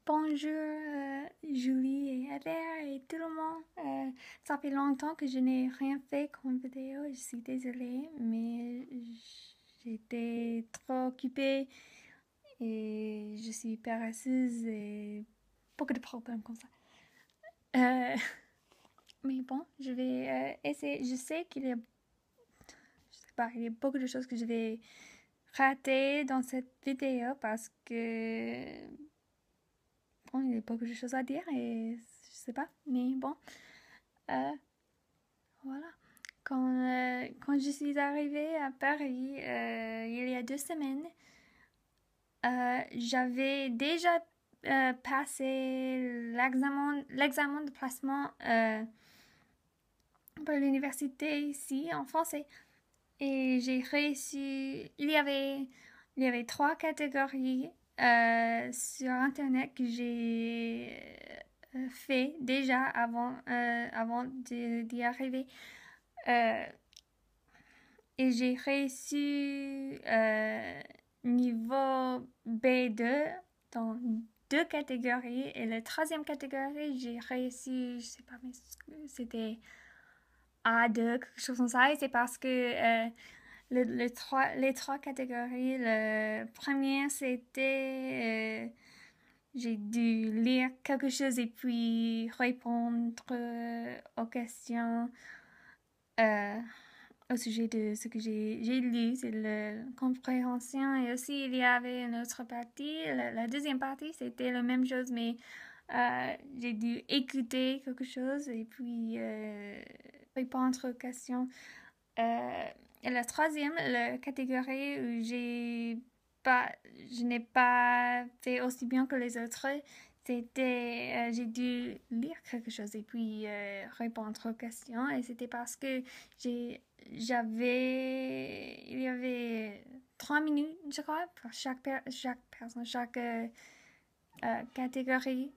Bonjour Julie et Adair et tout le monde. Ça fait longtemps que je n'ai rien fait comme vidéo. Je suis désolée, mais j'étais trop occupée et je suis paresseuse et beaucoup de problèmes comme ça. Euh, mais bon, je vais essayer. Je sais je sais pas, il y a beaucoup de choses que je vais rater dans cette vidéo parce que bon, il y a beaucoup de choses à dire et je sais pas, mais bon. Euh, voilà. Quand je suis arrivée à Paris il y a 2 semaines, j'avais déjà passé l'examen de placement pour l'université ici en français. Et j'ai réussi. Il y avait 3 catégories sur Internet que j'ai fait déjà avant d'y arriver. Euh, et j'ai réussi niveau B2 dans 2 catégories. Et la troisième catégorie, j'ai réussi, je sais pas, mais c'était A2, quelque chose comme ça. Et c'est parce que les trois catégories, le premier, c'était j'ai dû lire quelque chose et puis répondre aux questions euh, au sujet de ce que j'ai lu, c'est la compréhension. Et aussi, il y avait une autre partie. La deuxième partie, c'était la même chose, mais j'ai dû écouter quelque chose et puis répondre aux questions. Et la troisième, la catégorie où pas, je n'ai pas fait aussi bien que les autres, c'était, j'ai dû lire quelque chose et puis répondre aux questions. Et c'était parce que il y avait 3 minutes, je crois, pour chaque personne, chaque catégorie.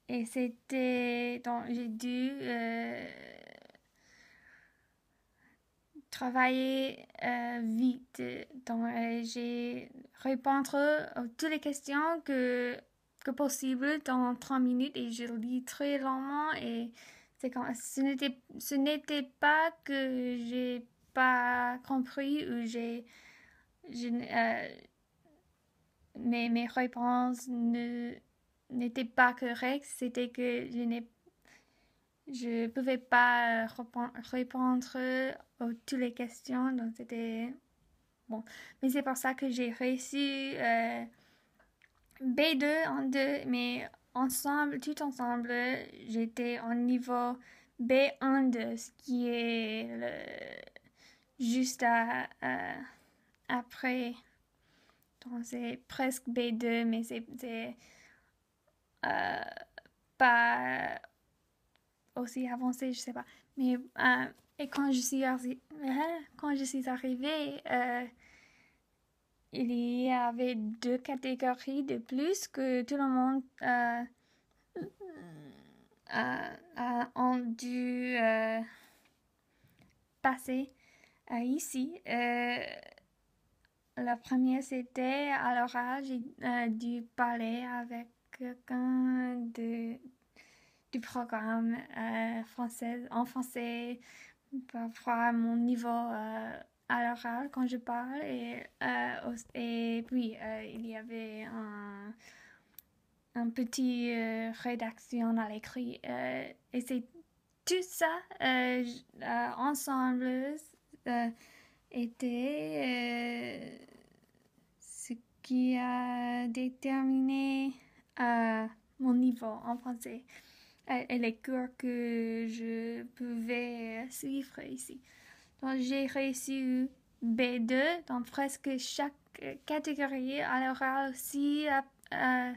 Et c'était, donc j'ai dû travailler vite. Donc, j'ai répondre à toutes les questions que possible dans 3 minutes et je lis très lentement et c'est quand ce n'était pas que j'ai pas compris ou je, mes réponses n'étaient pas correctes, c'était que je pouvais pas répondre à toutes les questions, donc c'était bon. Mais c'est pour ça que j'ai réussi B2 en deux, mais tout ensemble, j'étais en niveau B1 de ce qui est juste après. Donc c'est presque B2, mais c'est euh, pas aussi avancé, je sais pas. Mais et quand je suis arrivée, il y avait 2 catégories de plus que tout le monde ont dû passer ici. La première, c'était à l'oral, j'ai dû parler avec quelqu'un du programme en français, parfois mon niveau à l'oral quand je parle et puis il y avait un petit rédaction à l'écrit et c'est tout ça ensemble était ce qui a déterminé mon niveau en français et les cours que je pouvais suivre ici. Donc, j'ai réussi B2 dans presque chaque catégorie. À l'oral aussi, à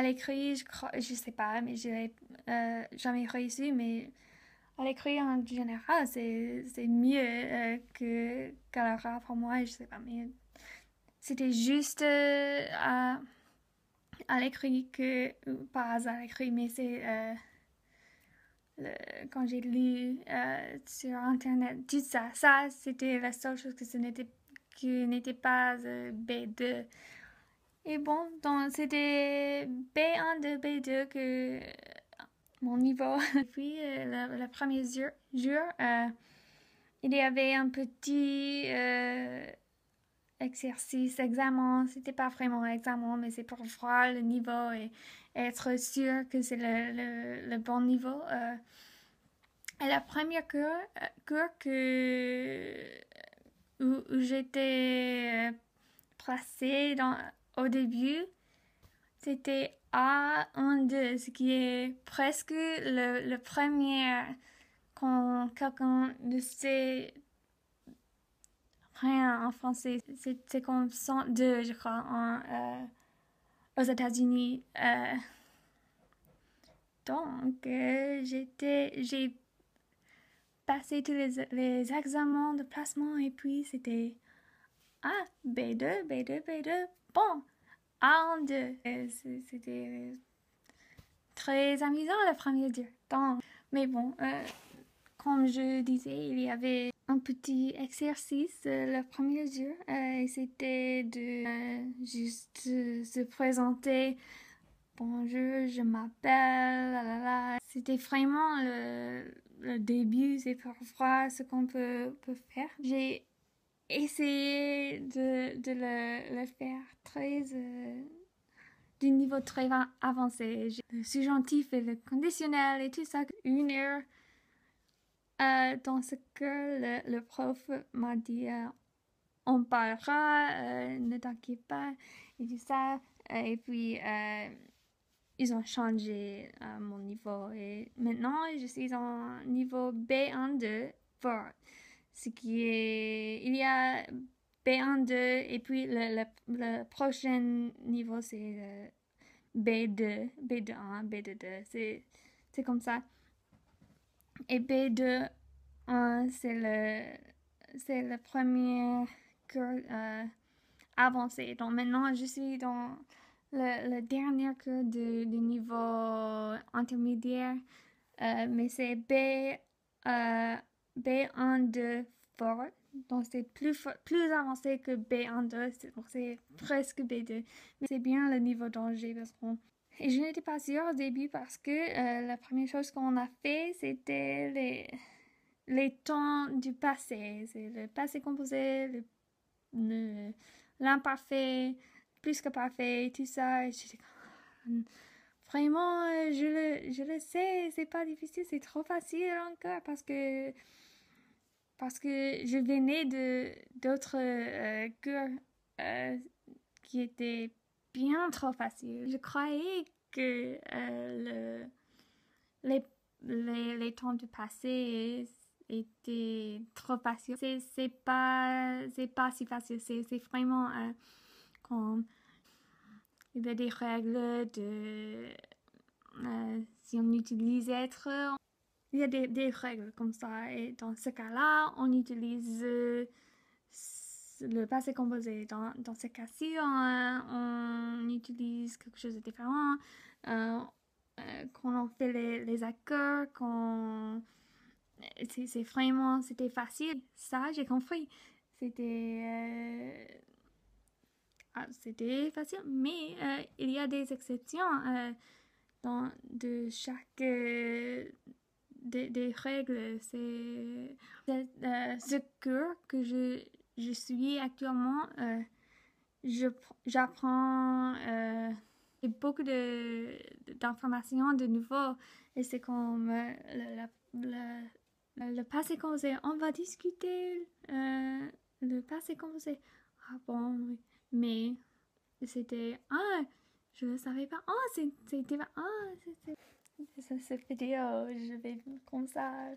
l'écrit, je sais pas, mais je l'ai jamais réussi. Mais à l'écrit, en général, c'est mieux qu'à l'oral pour moi. Je sais pas, mais c'était juste à l'écrit que, pas à l'écrit, mais c'est quand j'ai lu sur Internet, tout ça c'était la seule chose que ce n'était pas B2. Et bon, donc c'était B1 de B2 que mon niveau. Puis le premier jour, il y avait un petit exercice, examen. C'était pas vraiment un examen, mais c'est pour voir le niveau et être sûr que c'est le bon niveau. Et la première cours où j'étais placée au début, c'était A1-2, ce qui est presque le premier quand quelqu'un ne sait rien en français. C'est comme 102, je crois, aux États-Unis. Donc, j'ai passé tous les examens de placement et puis c'était B2, B2, B2. Bon, A1-2. C'était très amusant le premier temps. Mais bon, comme je disais, il y avait un petit exercice le premier jour et c'était de juste se présenter. Bonjour, je m'appelle, la la la. C'était vraiment le début, c'est pour voir ce qu'on peut faire. J'ai essayé de le faire très du niveau très avancé. Le subjonctif et le conditionnel et tout ça. 1 heure dans ce que le prof m'a dit on parlera, ne t'inquiète pas et tout ça. Et puis ils ont changé mon niveau et maintenant je suis en niveau B1-2 pour ce qui est il y a B1-2 et puis le prochain niveau c'est B2, B2-1, B2-2, c'est comme ça. Et B2-1 c'est le premier cours avancé. Donc maintenant je suis dans le dernier cours du niveau intermédiaire, mais c'est B1-2 fort. Donc c'est plus avancé que B1-2, donc c'est presque B2. Mais c'est bien le niveau dont j'ai besoin. Et je n'étais pas sûre au début parce que la première chose qu'on a fait, c'était les temps du passé. C'est le passé composé, l'imparfait, plus que parfait, tout ça. Et j'étais vraiment, je le sais, c'est pas difficile, c'est trop facile encore parce que je venais d'autres cours qui étaient bien trop faciles. Je croyais que les, les temps du passé étaient trop faciles. C'est pas si facile. C'est vraiment comme il y a des règles de si on utilise être. Il y a des règles comme ça. Et dans ce cas-là, on utilise le passé composé. Dans ce cas-ci, on utilise quelque chose de différent. Quand on fait les accords, c'est vraiment, c'était facile. Ça, j'ai compris. C'était facile, mais il y a des exceptions de chaque des règles. C'est ce cours que je suis actuellement. J'apprends beaucoup d'informations de nouveau et c'est comme le passé composé. On va discuter le passé composé. Ah bon, oui. Mais c'était je ne savais pas. C'était cette vidéo, je vais comme ça